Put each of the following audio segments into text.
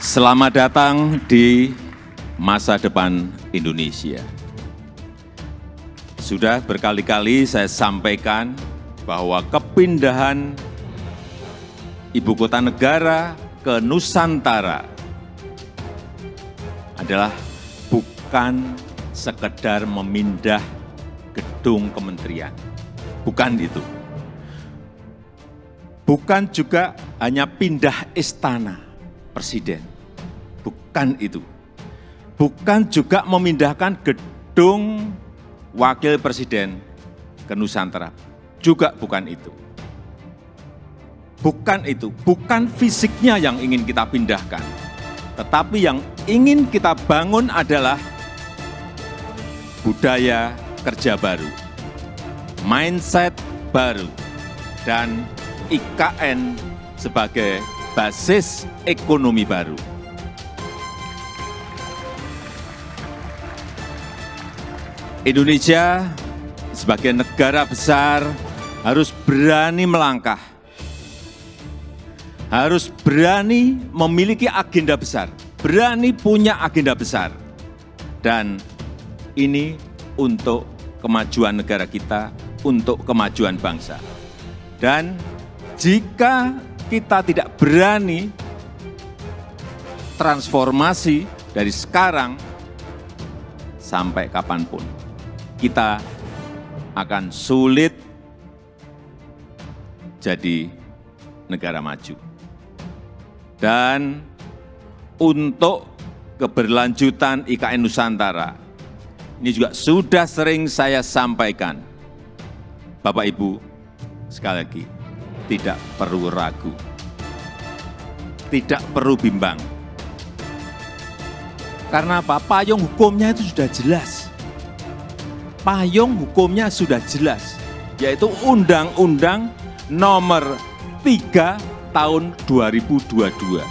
Selamat datang di masa depan Indonesia. Sudah berkali-kali saya sampaikan bahwa kepindahan ibu kota negara ke Nusantara adalah bukan sekedar memindah gedung kementerian. Bukan itu. Bukan juga hanya pindah istana presiden. Bukan itu. Bukan juga memindahkan gedung wakil presiden ke Nusantara. Juga bukan itu. Bukan itu. Bukan fisiknya yang ingin kita pindahkan. Tetapi yang ingin kita bangun adalah budaya kerja baru, mindset baru, dan IKN sebagai basis ekonomi baru. Indonesia sebagai negara besar harus berani melangkah, harus berani memiliki agenda besar, berani punya agenda besar. Dan ini untuk kemajuan negara kita, untuk kemajuan bangsa. Dan jika kita tidak berani transformasi dari sekarang sampai kapanpun, kita akan sulit jadi negara maju. Dan untuk keberlanjutan IKN Nusantara, ini juga sudah sering saya sampaikan, Bapak Ibu, sekali lagi, tidak perlu ragu, tidak perlu bimbang. Karena apa? Payung hukumnya itu sudah jelas. Payung hukumnya sudah jelas, yaitu Undang-Undang Nomor 3 Tahun 2022.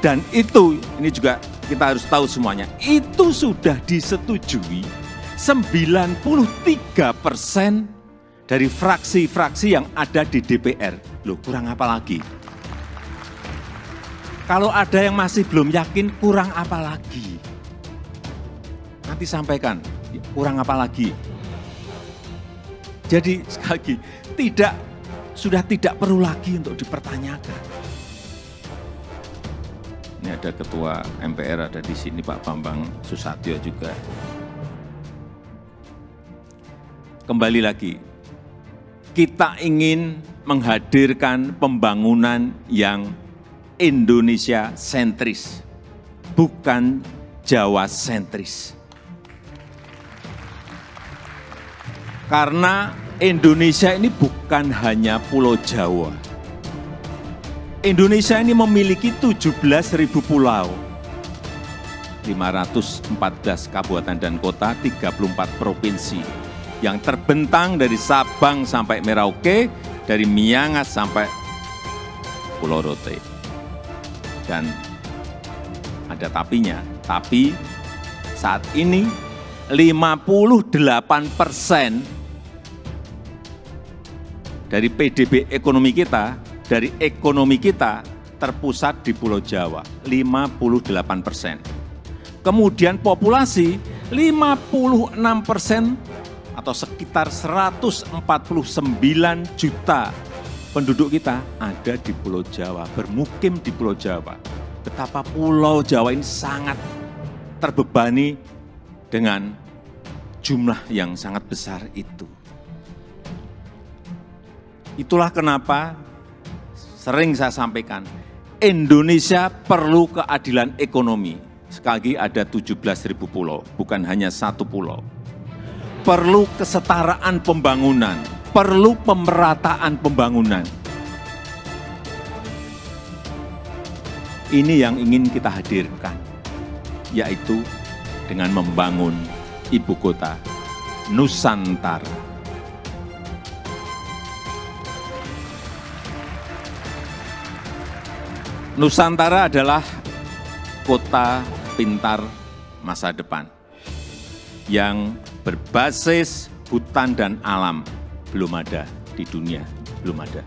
Dan itu, ini juga kita harus tahu semuanya, itu sudah disetujui 93% dari fraksi-fraksi yang ada di DPR. Loh, kurang apa lagi? Kalau ada yang masih belum yakin, kurang apa lagi? Nanti sampaikan, kurang apa lagi? Jadi sekali lagi, sudah tidak perlu lagi untuk dipertanyakan. Ini ada Ketua MPR ada di sini, Pak Bambang Susatyo juga. Kembali lagi, kita ingin menghadirkan pembangunan yang Indonesia sentris, bukan Jawa sentris. Karena Indonesia ini bukan hanya Pulau Jawa. Indonesia ini memiliki 17.000 pulau, 514 kabupaten dan kota, 34 provinsi. Yang terbentang dari Sabang sampai Merauke, dari Miangas sampai Pulau Rote. Dan ada tapinya, tapi saat ini 58% dari PDB ekonomi kita, dari ekonomi kita terpusat di Pulau Jawa, 58%. Kemudian populasi 56%, atau sekitar 149 juta penduduk kita ada di Pulau Jawa, bermukim di Pulau Jawa. Betapa Pulau Jawa ini sangat terbebani dengan jumlah yang sangat besar itu. Itulah kenapa sering saya sampaikan, Indonesia perlu keadilan ekonomi. Sekali lagi ada 17.000 pulau, bukan hanya satu pulau. Perlu kesetaraan pembangunan, perlu pemerataan pembangunan. Ini yang ingin kita hadirkan, yaitu dengan membangun ibu kota Nusantara. Nusantara adalah kota pintar masa depan yang berbasis hutan dan alam. Belum ada di dunia, belum ada.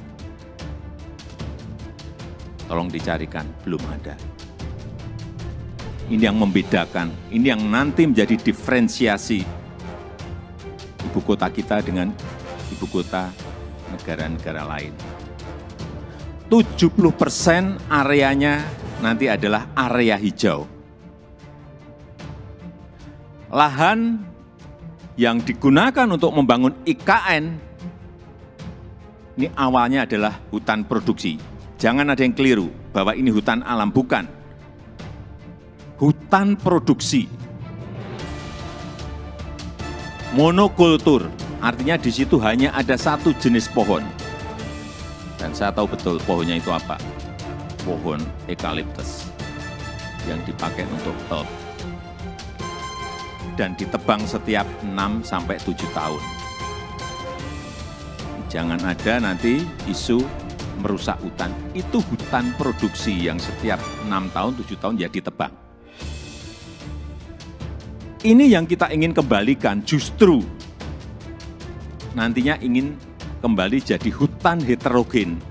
Tolong dicarikan, belum ada. Ini yang membedakan, ini yang nanti menjadi diferensiasi ibu kota kita dengan ibu kota negara-negara lain. 70% areanya nanti adalah area hijau. Lahan yang digunakan untuk membangun IKN, ini awalnya adalah hutan produksi. Jangan ada yang keliru bahwa ini hutan alam, bukan. Hutan produksi. Monokultur, artinya di situ hanya ada satu jenis pohon. Dan saya tahu betul pohonnya itu apa. Pohon eukaliptus yang dipakai untuk pelk. Dan ditebang setiap 6-7 tahun. Jangan ada nanti isu merusak hutan. Itu hutan produksi yang setiap 6 tahun, 7 tahun ya ditebang. Ini yang kita ingin kembalikan, justru nantinya ingin kembali jadi hutan heterogen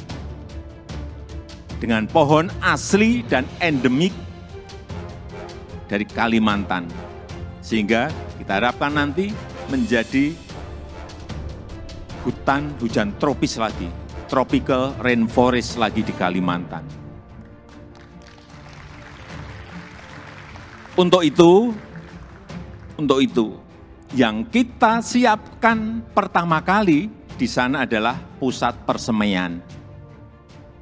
dengan pohon asli dan endemik dari Kalimantan. Sehingga kita harapkan nanti menjadi hutan hujan tropis lagi, tropical rainforest lagi di Kalimantan. Untuk itu, yang kita siapkan pertama kali di sana adalah pusat persemaian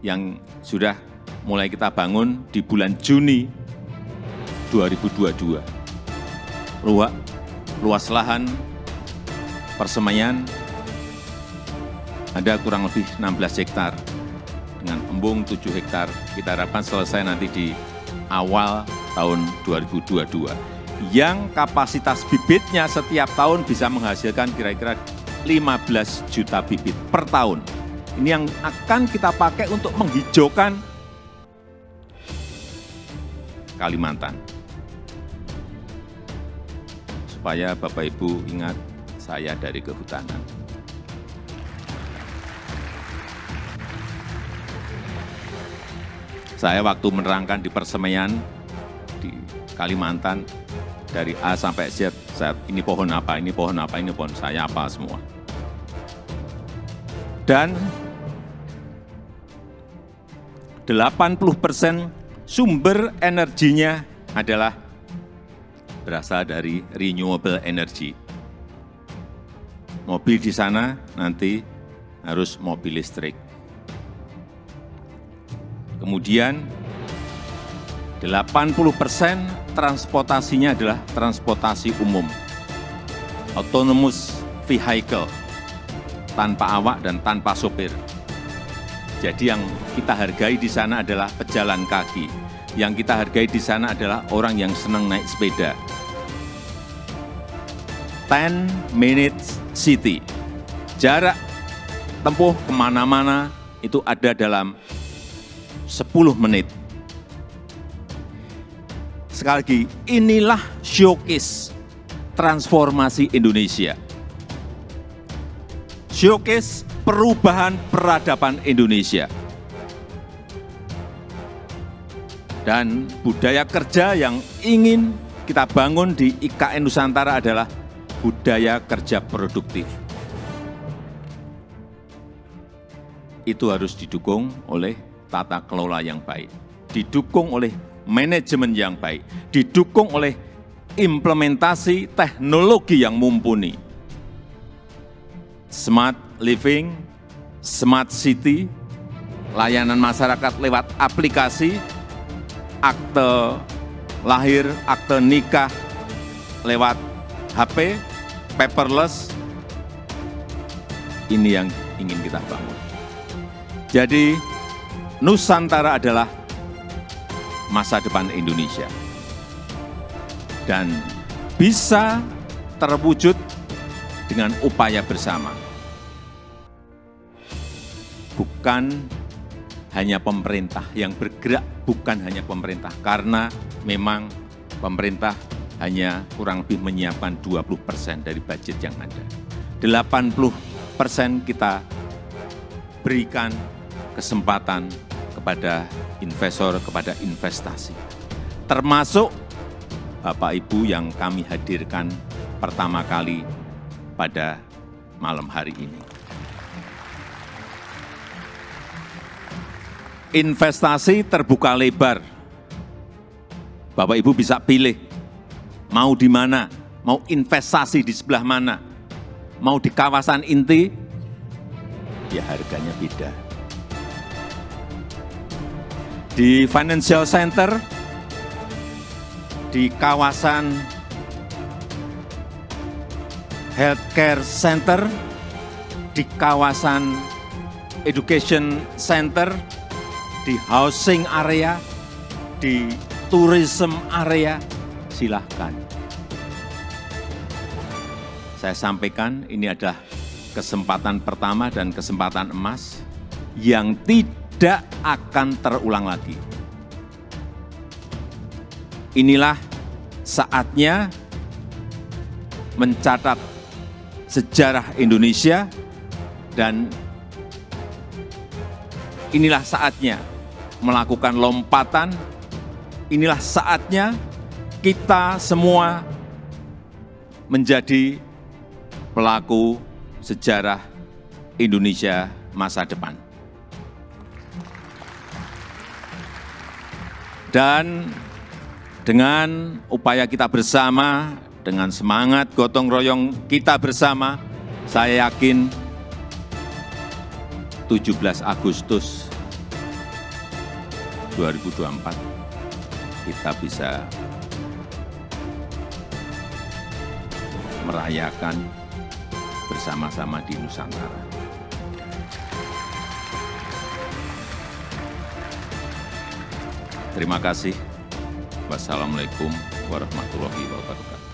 yang sudah mulai kita bangun di bulan Juni 2022. Luas lahan persemaian ada kurang lebih 16 hektar dengan embung 7 hektar. Kita harapkan selesai nanti di awal tahun 2022. Yang kapasitas bibitnya setiap tahun bisa menghasilkan kira-kira 15 juta bibit per tahun. Ini yang akan kita pakai untuk menghijaukan Kalimantan. Supaya Bapak Ibu ingat saya dari kehutanan. Saya waktu menerangkan di persemaian di Kalimantan, dari A sampai Z, ini pohon apa, ini pohon apa, ini pohon saya apa semua. Dan 80% sumber energinya adalah berasal dari renewable energy. Mobil di sana nanti harus mobil listrik. Kemudian 80% transportasinya adalah transportasi umum, autonomous vehicle, tanpa awak dan tanpa sopir. Jadi yang kita hargai di sana adalah pejalan kaki. Yang kita hargai di sana adalah orang yang senang naik sepeda. 10 minutes city. Jarak tempuh kemana-mana itu ada dalam 10 menit. Sekali lagi, inilah showcase transformasi Indonesia. Showcase perubahan peradaban Indonesia. Dan budaya kerja yang ingin kita bangun di IKN Nusantara adalah budaya kerja produktif. Itu harus didukung oleh tata kelola yang baik, didukung oleh manajemen yang baik, didukung oleh implementasi teknologi yang mumpuni. Smart living, smart city, layanan masyarakat lewat aplikasi, akte lahir, akte nikah lewat HP, paperless, ini yang ingin kita bangun. Jadi Nusantara adalah masa depan Indonesia. Dan bisa terwujud dengan upaya bersama. Bukan hanya pemerintah yang bergerak, bukan hanya pemerintah. Karena memang pemerintah hanya kurang lebih menyiapkan 20% dari budget yang ada. 80% kita berikan kesempatan kepada investor, kepada investasi. Termasuk Bapak Ibu yang kami hadirkan pertama kali pada malam hari ini. Investasi terbuka lebar. Bapak Ibu bisa pilih mau di mana, mau investasi di sebelah mana, mau di kawasan inti, ya harganya beda. Di financial center, di kawasan healthcare center, di kawasan education center, di housing area, di tourism area, silahkan. Saya sampaikan ini adalah kesempatan pertama dan kesempatan emas yang tidak akan terulang lagi. Inilah saatnya mencatat sejarah Indonesia dan inilah saatnya melakukan lompatan, inilah saatnya kita semua menjadi pelaku sejarah Indonesia masa depan. Dan dengan upaya kita bersama, dengan semangat gotong royong kita bersama, saya yakin 17 Agustus 2024 kita bisa merayakan bersama-sama di Nusantara. Terima kasih. Wassalamualaikum warahmatullahi wabarakatuh.